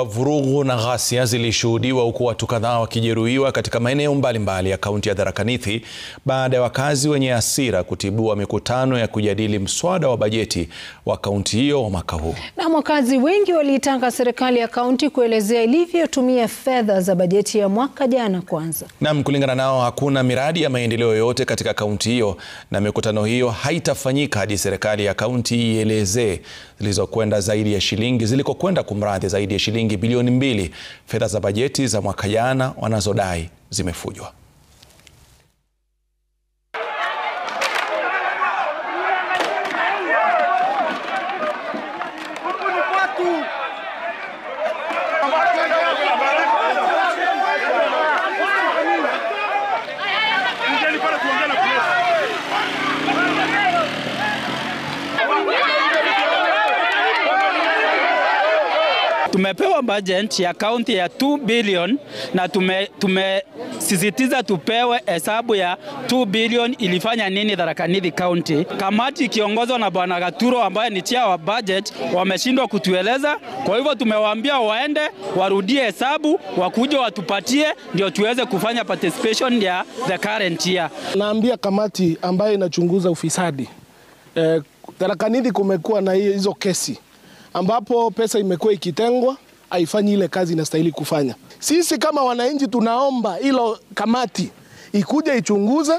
Vurugu na ghasia zilishuhudiwa huku watu kadhaa wakijeruhiwa katika maeneo mbalimbali ya kaunti ya Tharaka Nithi baada ya wakazi wenye hasira kutibua mikutano ya kujadili mswada wa bajeti wa kaunti hiyo wa mwaka huu. Na wakazi wengi waliitaka serikali ya kaunti kuelezea ilivyotumia fedha za bajeti ya mwaka jana kwanza. Na kulingana nao, hakuna miradi ya maendeleo yoyote katika kaunti hiyo na mikutano hiyo haitafanyika hadi serikali ya kaunti ielezee zilikokwenda zaidi ya shilingi bilioni 2 fedha za bajeti za mwaka jana wanazodai zimefujwa. Tumepewa budget ya kaunti ya 2 billion na tumesisitiza tupewe hesabu ya 2 billion ilifanya nini Tharaka Nithi County. Kamati ikiongozwa na Bwana Gaturo ambaye ni chair wa budget wameshindwa kutueleza, kwa hivyo tumewaambia waende warudie hesabu wakuje watupatie ndio tuweze kufanya participation ya the current year. Naambia kamati ambayo inachunguza ufisadi, Tharaka Nithi kumekuwa na hizo kesi ambapo pesa imekuwa ikitengwa haifanyi ile kazi inastahili kufanya. Sisi kama wananchi tunaomba hilo kamati ikuje ichunguze.